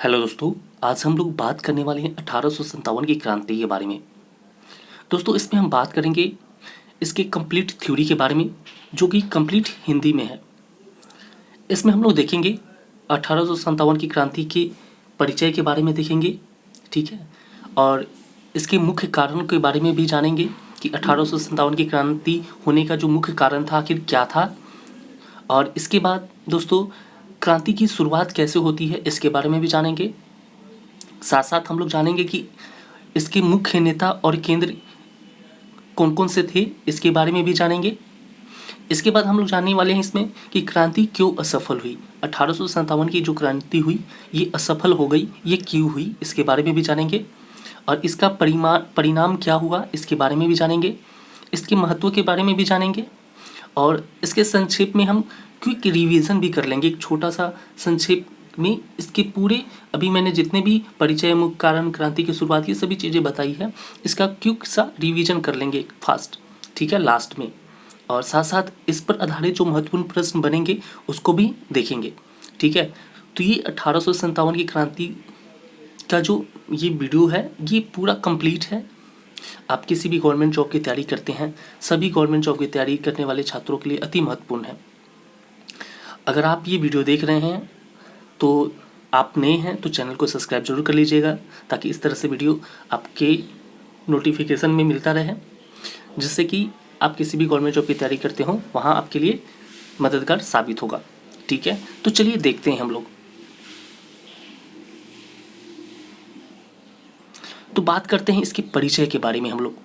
Hello दोस्तों। आज हम लोग बात करने वाले हैं 1857 की क्रांति के बारे में। दोस्तों इसमें हम बात करेंगे इसके कंप्लीट थ्योरी के बारे में, जो कि कंप्लीट हिंदी में है। इसमें हम लोग देखेंगे 1857 की क्रांति के परिचय के बारे में देखेंगे, ठीक है। और इसके मुख्य कारण के बारे में भी जानेंगे कि 1857 की क्रांति होने का जो मुख्य कारण था आखिर क्या था। और इसके बाद दोस्तों क्रांति की शुरुआत कैसे होती है इसके बारे में भी जानेंगे। साथ साथ हम लोग जानेंगे कि इसके मुख्य नेता और केंद्र कौन कौन से थे, इसके बारे में भी जानेंगे। इसके बाद हम लोग जानने वाले हैं इसमें कि क्रांति क्यों असफल हुई। 1857 की जो क्रांति हुई ये असफल हो गई, ये क्यों हुई इसके बारे में भी जानेंगे। और इसका परिणाम क्या हुआ इसके बारे में भी जानेंगे। इसके महत्व के बारे में भी जानेंगे। और इसके संक्षेप में हम क्विक रिवीजन भी कर लेंगे, एक छोटा सा संक्षेप में इसके पूरे अभी मैंने जितने भी परिचय, मुख्य कारण, क्रांति की शुरुआत, ये सभी चीज़ें बताई है, इसका क्विक सा रिवीजन कर लेंगे फास्ट, ठीक है, लास्ट में। और साथ साथ इस पर आधारित जो महत्वपूर्ण प्रश्न बनेंगे उसको भी देखेंगे, ठीक है। तो ये 1857 की क्रांति का जो ये वीडियो है ये पूरा कंप्लीट है। आप किसी भी गवर्नमेंट जॉब की तैयारी करते हैं, सभी गवर्नमेंट जॉब की तैयारी करने वाले छात्रों के लिए अति महत्वपूर्ण है। अगर आप ये वीडियो देख रहे हैं तो आप नए हैं तो चैनल को सब्सक्राइब जरूर कर लीजिएगा, ताकि इस तरह से वीडियो आपके नोटिफिकेशन में मिलता रहे, जिससे कि आप किसी भी गवर्नमेंट जॉब की तैयारी करते हो वहाँ आपके लिए मददगार साबित होगा, ठीक है। तो चलिए देखते हैं हम लोग। तो बात करते हैं इसके परिचय के बारे में हम लोग,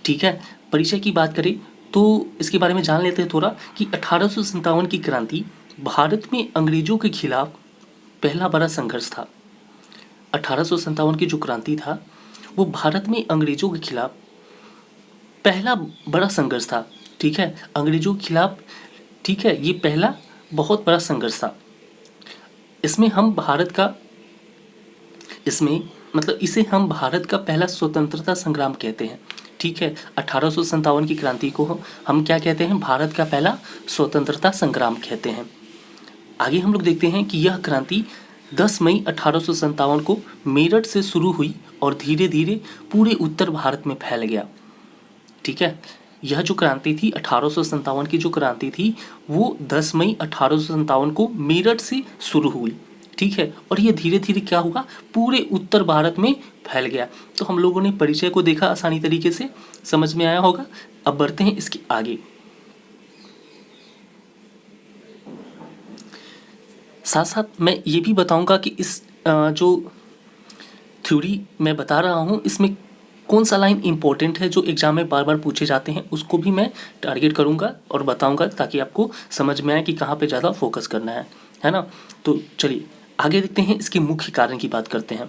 ठीक है। परिचय की बात करें तो इसके बारे में जान लेते हैं थोड़ा कि 1857 की क्रांति भारत में अंग्रेजों के खिलाफ पहला बड़ा संघर्ष था। 1857 की जो क्रांति था वो भारत में अंग्रेजों के खिलाफ पहला बड़ा संघर्ष था, ठीक है, अंग्रेजों के खिलाफ, ठीक है। ये पहला बहुत बड़ा संघर्ष था। इसमें हम भारत का इसे हम भारत का पहला स्वतंत्रता संग्राम कहते हैं, ठीक है। 1857 की क्रांति को हम क्या कहते हैं, भारत का पहला स्वतंत्रता संग्राम कहते हैं। आगे हम लोग देखते हैं कि यह क्रांति 10 मई 1857 को मेरठ से शुरू हुई और धीरे धीरे पूरे उत्तर भारत में फैल गया, ठीक है। यह जो क्रांति थी 1857 की जो क्रांति थी वो 10 मई 1857 को मेरठ से शुरू हुई, ठीक है। और ये धीरे धीरे क्या हुआ, पूरे उत्तर भारत में फैल गया। तो हम लोगों ने परिचय को देखा, आसानी तरीके से समझ में आया होगा। अब बढ़ते हैं इसके आगे। साथ साथ मैं ये भी बताऊंगा कि इस जो थ्योरी मैं बता रहा हूँ इसमें कौन सा लाइन इंपॉर्टेंट है जो एग्जाम में बार बार पूछे जाते हैं, उसको भी मैं टारगेट करूंगा और बताऊंगा, ताकि आपको समझ में आए कि कहाँ पे ज़्यादा फोकस करना है ना। तो चलिए आगे देखते हैं, इसके मुख्य कारण की बात करते हैं।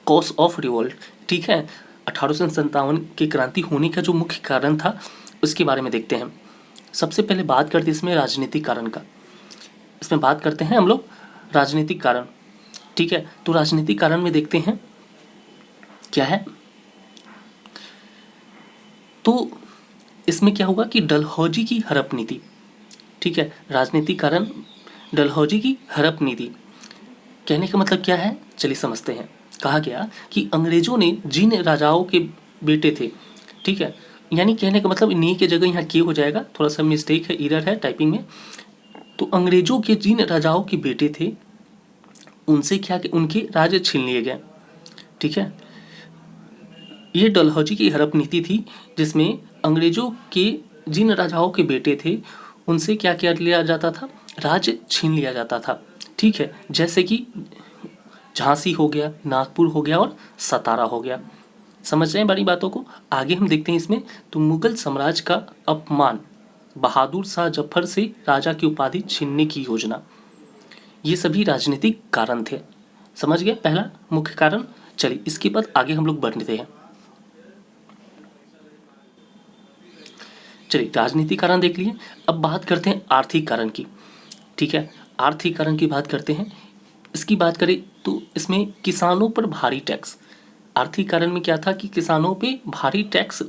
कॉज ऑफ रिवोल्ट, ठीक है। 1857 की क्रांति होने का जो मुख्य कारण था उसके बारे में देखते हैं। सबसे पहले बात करते हैं इसमें राजनीतिक कारण का। इसमें बात करते हैं हम लोग राजनीतिक कारण, ठीक है। तो राजनीतिक कारण में देखते हैं क्या है। तो इसमें क्या होगा कि डलहौजी की हड़प नीति, ठीक है। राजनीतिक कारण डलहौजी की हड़प नीति, कहने का मतलब क्या है चलिए समझते हैं। कहा गया कि अंग्रेजों ने जिन राजाओं के बेटे थे, ठीक है, यानी कहने का मतलब नी की जगह यहाँ के हो जाएगा, थोड़ा सा मिस्टेक है, एरर है टाइपिंग में। तो अंग्रेजों के जिन राजाओं के बेटे थे उनसे क्या कि उनके राज्य छीन लिए गए, ठीक है। ये डलहौजी की हड़प नीति थी, जिसमें अंग्रेजों के जिन राजाओं के बेटे थे उनसे क्या किया लिया जाता था, राज्य छीन लिया जाता था, ठीक है। जैसे कि झांसी हो गया, नागपुर हो गया और सतारा हो गया। समझ रहे हैं बड़ी बातों को। आगे हम देखते हैं इसमें। तो मुगल साम्राज्य का अपमान, बहादुर शाह जफर से राजा की उपाधि छीनने की योजना, ये सभी राजनीतिक कारण थे। समझ गए पहला मुख्य कारण। चलिए इसके बाद आगे हम लोग बढ़ते हैं। चलिए राजनीतिक कारण देख लिए, अब बात करते हैं आर्थिक कारण की, ठीक है। आर्थिक कारण की बात करते हैं। इसकी बात करें तो इसमें किसानों पर भारी टैक्स, आर्थिक कारण में क्या था कि किसानों पे भारी टैक्स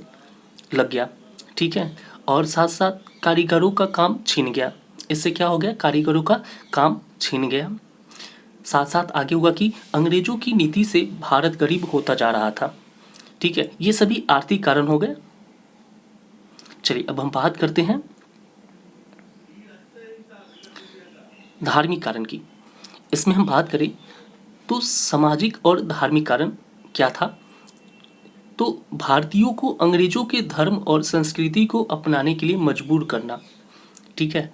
लग गया, ठीक है। और साथ साथ कारीगरों का काम छीन गया। इससे क्या हो गया, कारीगरों का काम छीन गया। साथ साथ आगे हुआ कि अंग्रेजों की नीति से भारत गरीब होता जा रहा था। ठीक है, ये सभी आर्थिक कारण हो गए। चलिए अब हम बात करते हैं धार्मिक कारण की। इसमें हम बात करें तो सामाजिक और धार्मिक कारण क्या था। तो भारतीयों को अंग्रेजों के धर्म और संस्कृति को अपनाने के लिए मजबूर करना। ठीक है,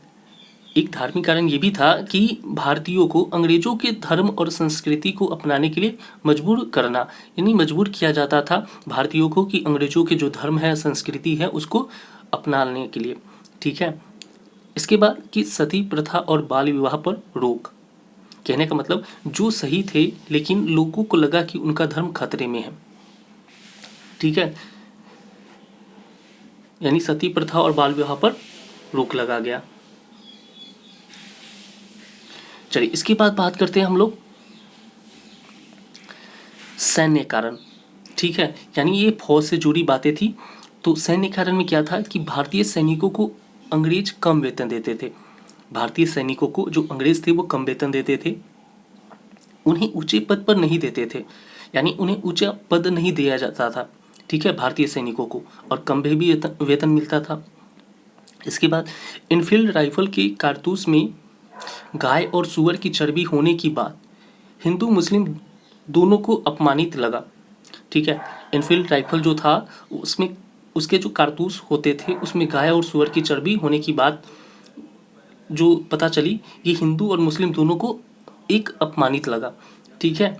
एक धार्मिक कारण ये भी था कि भारतीयों को अंग्रेजों के धर्म और संस्कृति को अपनाने के लिए मजबूर करना, यानी मजबूर किया जाता था भारतीयों को कि अंग्रेजों के जो धर्म है, संस्कृति है, उसको अपनाने के लिए। ठीक है, इसके बाद कि सती प्रथा और बाल विवाह पर रोक। कहने का मतलब जो सही थे लेकिन लोगों को लगा कि उनका धर्म खतरे में है। ठीक है, यानी सती प्रथा और बाल विवाह पर रोक लगा गया। चलिए इसके बाद बात करते हैं हम लोग सैन्य कारण। ठीक है, यानी ये फौज से जुड़ी बातें थी। तो सैन्य कारण में क्या था कि भारतीय सैनिकों को अंग्रेज कम वेतन देते थे। भारतीय सैनिकों को जो अंग्रेज थे वो कम वेतन देते थे, उन्हें ऊंचे पद पर नहीं देते थे, यानी उन्हें ऊंचा पद नहीं दिया जाता था। ठीक है, भारतीय सैनिकों को, और कम भी वेतन मिलता था। इसके बाद इनफील्ड राइफल के कारतूस में गाय और सुअर की चर्बी होने की बात हिंदू मुस्लिम दोनों को अपमानित लगा। ठीक है, इनफील्ड राइफल जो था उसमें उसके जो कारतूस होते थे उसमें गाय और सुअर की चर्बी होने की बात जो पता चली, ये हिंदू और मुस्लिम दोनों को एक अपमानित लगा। ठीक है,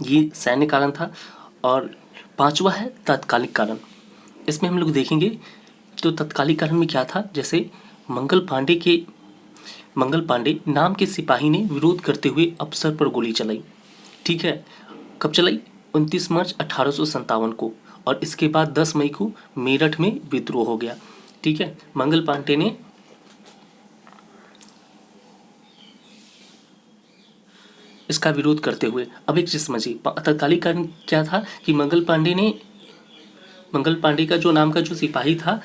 ये सैन्य कारण था। और पांचवा है तात्कालिक कारण। इसमें हम लोग देखेंगे तो तात्कालिक कारण में क्या था, जैसे मंगल पांडे नाम के सिपाही ने विरोध करते हुए अफसर पर गोली चलाई। ठीक है, कब चलाई? 29 मार्च 1857 को, और इसके बाद 10 मई को मेरठ में विद्रोह हो गया। ठीक है, मंगल पांडे ने इसका विरोध करते हुए। अब एक चीज समझिए, तात्कालिक कारण क्या था कि मंगल पांडे का जो नाम का जो सिपाही था,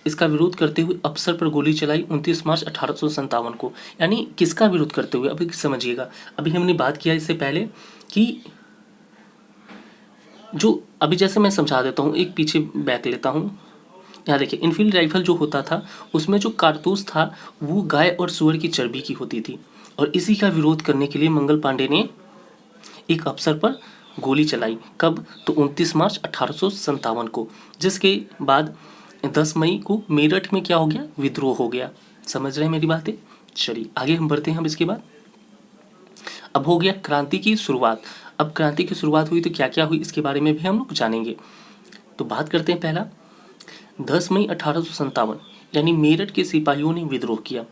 इसका विरोध करते हुए अफसर पर गोली चलाई 29 मार्च 1857 को। यानी किसका विरोध करते हुए? अभी समझिएगा, अभी हमने बात किया इससे पहले कि जो अभी जैसे मैं समझा देता हूँ, एक पीछे बैक लेता हूँ। यहाँ देखिए, इनफील्ड राइफल जो होता था उसमें जो कारतूस था वो गाय और सुअर की चर्बी की होती थी, और इसी का विरोध करने के लिए मंगल पांडे ने एक अफसर पर गोली चलाई। कब? तो 29 मार्च 1857 को, जिसके बाद 10 मई को मेरठ में क्या हो गया? विद्रोह हो गया। समझ रहे हैं मेरी बातें? चलिए आगे हम बढ़ते हैं। हम इसके बाद अब हो गया क्रांति की शुरुआत। अब क्रांति की शुरुआत हुई तो क्या क्या हुई इसके बारे में भी हम लोग जानेंगे। तो बात करते हैं पहला, 10 मई 1857, यानी मेरठ के सिपाहियों ने विद्रोह किया।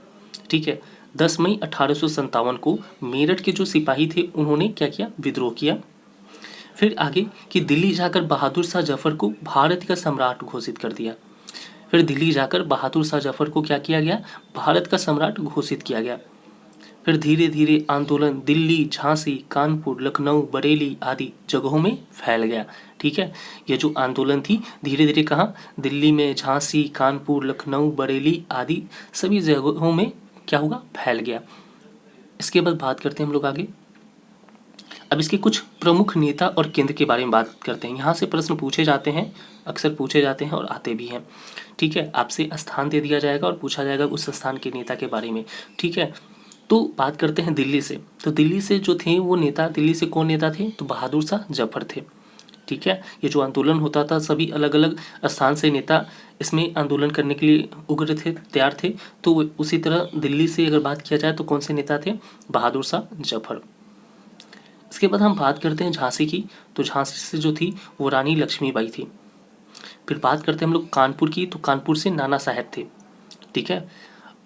ठीक है, 10 मई 1857 को मेरठ के जो सिपाही थे उन्होंने क्या किया? विद्रोह किया। फिर आगे कि दिल्ली जाकर बहादुर शाह जफर को भारत का सम्राट घोषित कर दिया। फिर दिल्ली जाकर बहादुर शाह जफर को क्या किया गया? भारत का सम्राट घोषित किया गया। फिर धीरे धीरे आंदोलन दिल्ली, झांसी, कानपुर, लखनऊ, बरेली आदि जगहों में फैल गया। ठीक है, ये जो आंदोलन थी धीरे धीरे कहाँ? दिल्ली में, झांसी, कानपुर, लखनऊ, बरेली आदि सभी जगहों में क्या होगा? फैल गया। इसके बाद बात करते हैं हम लोग आगे। अब इसके कुछ प्रमुख नेता और केंद्र के बारे में बात करते हैं। यहाँ से प्रश्न पूछे जाते हैं, अक्सर पूछे जाते हैं और आते भी हैं। ठीक है, आपसे स्थान दे दिया जाएगा और पूछा जाएगा उस स्थान के नेता के बारे में। ठीक है, तो बात करते हैं दिल्ली से। तो दिल्ली से जो थे वो नेता, दिल्ली से कौन नेता थे? तो बहादुर शाह जफर थे। ठीक है, ये जो आंदोलन होता था सभी अलग अलग स्थान से नेता इसमें आंदोलन करने के लिए उग्र थे, तैयार थे। तो उसी तरह दिल्ली से अगर बात किया जाए तो कौन से नेता थे? बहादुर शाह जफर। इसके बाद हम बात करते हैं झांसी की। तो झांसी से जो थी वो रानी लक्ष्मीबाई थी। फिर बात करते हैं हम लोग कानपुर की। तो कानपुर से नाना साहब थे। ठीक है,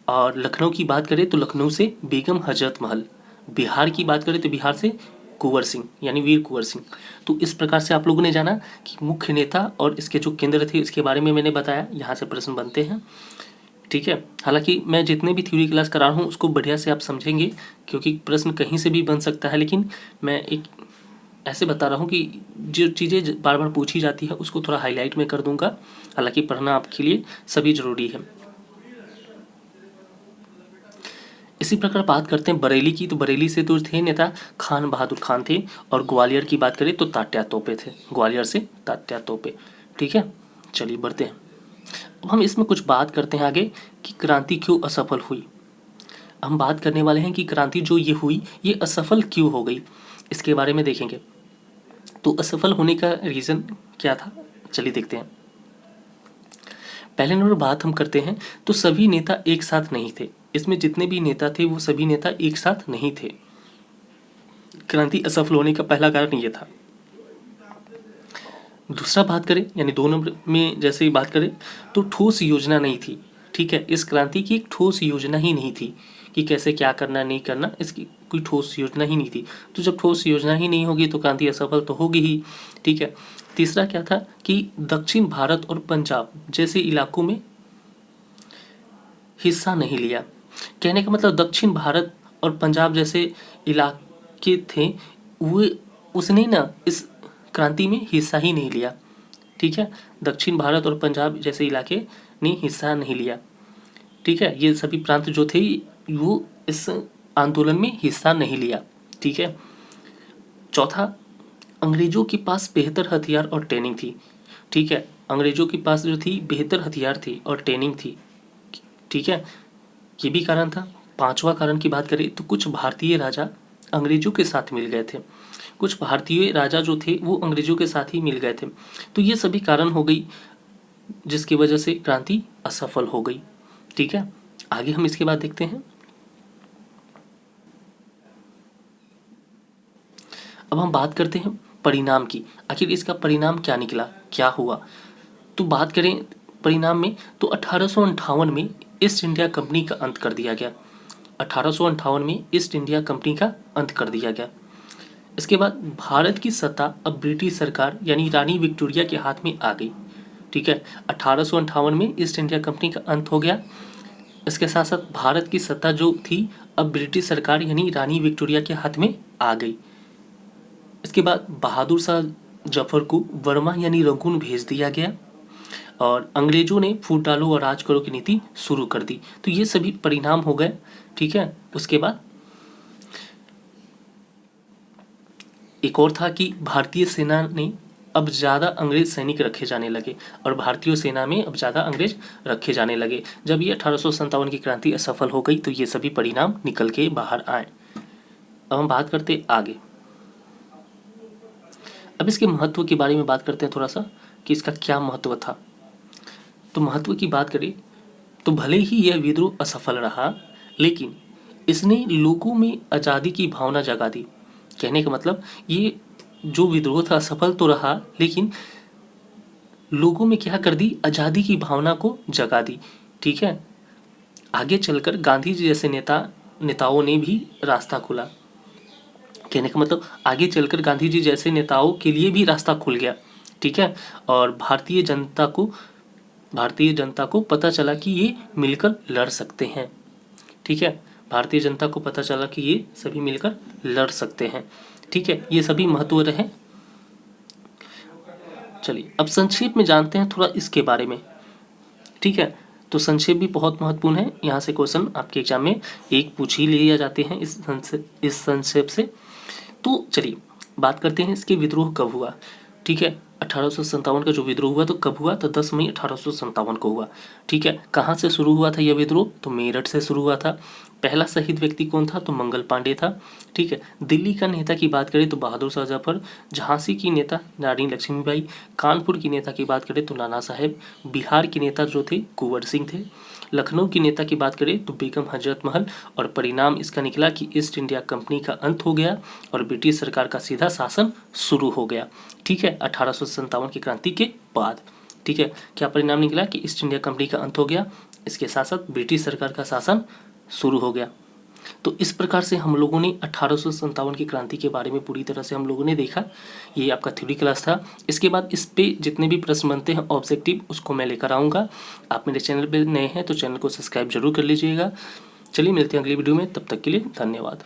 और लखनऊ की बात करें तो लखनऊ से बेगम हजरत महल। बिहार की बात करें तो बिहार से कुंवर सिंह, यानी वीर कुंवर सिंह। तो इस प्रकार से आप लोगों ने जाना कि मुख्य नेता और इसके जो केंद्र थे इसके बारे में मैंने बताया। यहाँ से प्रश्न बनते हैं। ठीक है, हालांकि मैं जितने भी थ्योरी क्लास करा रहा हूँ उसको बढ़िया से आप समझेंगे, क्योंकि प्रश्न कहीं से भी बन सकता है, लेकिन मैं एक ऐसे बता रहा हूँ कि जो चीज़ें बार बार पूछी जाती है उसको थोड़ा हाईलाइट में कर दूंगा। हालांकि पढ़ना आपके लिए सभी जरूरी है। इसी प्रकार बात करते हैं बरेली की, तो बरेली से तो थे नेता खान बहादुर खान थे, और ग्वालियर की बात करें तो तात्या तोपे थे, ग्वालियर से तात्या तोपे। ठीक है, चलिए बढ़ते हैं। अब हम इसमें कुछ बात करते हैं आगे कि क्रांति क्यों असफल हुई। हम बात करने वाले हैं कि क्रांति जो ये हुई ये असफल क्यों हो गई, इसके बारे में देखेंगे। तो असफल होने का रीज़न क्या था, चलिए देखते हैं। पहले नंबर बात हम करते हैं तो सभी नेता एक साथ नहीं थे। इसमें जितने भी नेता थे वो सभी नेता एक साथ नहीं थे। क्रांति असफल होने का पहला कारण ये था। दूसरा बात करें, यानी 2 नंबर में जैसे ही बात करें तो ठोस योजना नहीं थी। ठीक है, इस क्रांति की एक ठोस योजना ही नहीं थी कि कैसे क्या करना नहीं करना, इसकी कोई ठोस योजना ही नहीं थी। तो जब ठोस योजना ही नहीं होगी तो क्रांति असफल तो होगी ही। ठीक है, तीसरा क्या था कि दक्षिण भारत और पंजाब जैसे इलाकों में हिस्सा नहीं लिया। कहने का मतलब दक्षिण भारत और पंजाब जैसे इलाके थे वो उसने ना इस क्रांति में हिस्सा ही नहीं लिया। ठीक है, दक्षिण भारत और पंजाब जैसे इलाके ने हिस्सा नहीं लिया। ठीक है, ये सभी प्रांत जो थे वो इस आंदोलन में हिस्सा नहीं लिया। ठीक है, चौथा, अंग्रेजों के पास बेहतर हथियार और ट्रेनिंग थी। ठीक है, अंग्रेजों के पास जो थी बेहतर हथियार थी और ट्रेनिंग थी। ठीक है, ये भी कारण था। पांचवा कारण की बात करें तो कुछ भारतीय राजा अंग्रेजों के साथ मिल गए थे। कुछ भारतीय राजा जो थे वो अंग्रेजों के साथ ही मिल गए थे। तो ये सभी कारण हो गई जिसकी वजह से क्रांति असफल हो गई। ठीक है, आगे हम इसके बाद देखते हैं। अब हम बात करते हैं परिणाम की, आखिर इसका परिणाम क्या निकला, क्या हुआ। तो बात करें परिणाम में तो 1858 में ईस्ट इंडिया कंपनी का अंत कर दिया गया। 1858 में ईस्ट इंडिया कंपनी का अंत कर दिया गया। इसके बाद भारत की सत्ता अब ब्रिटिश सरकार यानी रानी विक्टोरिया के हाथ में आ गई। ठीक है, 1858 में ईस्ट इंडिया कंपनी का अंत हो गया। इसके साथ साथ भारत की सत्ता जो थी अब ब्रिटिश सरकार यानी रानी विक्टोरिया के हाथ में आ गई। इसके बाद बहादुर शाह जफर को बर्मा यानी रंगून भेज दिया गया और अंग्रेजों ने फूट डालो और राज करो की नीति शुरू कर दी। तो ये सभी परिणाम हो गए। ठीक है, उसके बाद एक और था कि भारतीय सेना ने अब ज़्यादा अंग्रेज सैनिक रखे जाने लगे और भारतीय सेना में अब ज़्यादा अंग्रेज रखे जाने लगे। जब ये 1857 की क्रांति असफल हो गई तो ये सभी परिणाम निकल के बाहर आए। अब हम बात करते आगे। अब इसके महत्व के बारे में बात करते हैं थोड़ा सा कि इसका क्या महत्व था। तो महत्व की बात करें तो भले ही यह विद्रोह असफल रहा लेकिन इसने लोगों में आज़ादी की भावना जगा दी। कहने का मतलब ये जो विद्रोह था असफल तो रहा लेकिन लोगों में क्या कर दी, आज़ादी की भावना को जगा दी। ठीक है, आगे चलकर गांधी जी जैसे नेताओं ने भी रास्ता खुला। कहने का मतलब आगे चलकर गांधी जी जैसे नेताओं के लिए भी रास्ता खुल गया। ठीक है, और भारतीय जनता को पता चला कि ये मिलकर लड़ सकते हैं। ठीक है, भारतीय जनता को पता चला कि ये सभी मिलकर लड़ सकते हैं। ठीक है, ये सभी महत्व रहे। चलिए अब संक्षेप में जानते हैं थोड़ा इसके बारे में। ठीक है, तो संक्षेप भी बहुत महत्वपूर्ण है। यहाँ से क्वेश्चन आपके एग्जाम में एक पूछ ही लिए जाते हैं इस संक्षेप से। तो चलिए बात करते हैं इसके विद्रोह कब हुआ। ठीक है, 1857 का जो विद्रोह हुआ तो कब हुआ, तो 10 मई 1857 को हुआ। ठीक है, कहाँ से शुरू हुआ था यह विद्रोह, तो मेरठ से शुरू हुआ था। पहला शहीद व्यक्ति कौन था, तो मंगल पांडे था। ठीक है, दिल्ली का नेता की बात करें तो बहादुर शाह जफर, झांसी की नेता रानी लक्ष्मीबाई, कानपुर की नेता की बात करें तो नाना साहेब, बिहार के नेता जो थे कुंवर सिंह थे, लखनऊ की नेता की बात करें तो बेगम हजरत महल। और परिणाम इसका निकला कि ईस्ट इंडिया कंपनी का अंत हो गया और ब्रिटिश सरकार का सीधा शासन शुरू हो गया। ठीक है, 1857 की क्रांति के बाद। ठीक है, क्या परिणाम निकला कि ईस्ट इंडिया कंपनी का अंत हो गया, इसके साथ साथ ब्रिटिश सरकार का शासन शुरू हो गया। तो इस प्रकार से हम लोगों ने 1857 की क्रांति के बारे में पूरी तरह से हम लोगों ने देखा। ये आपका थ्योरी क्लास था। इसके बाद इस पे जितने भी प्रश्न बनते हैं ऑब्जेक्टिव उसको मैं लेकर आऊँगा। आप मेरे चैनल पे नए हैं तो चैनल को सब्सक्राइब जरूर कर लीजिएगा। चलिए मिलते हैं अगली वीडियो में, तब तक के लिए धन्यवाद।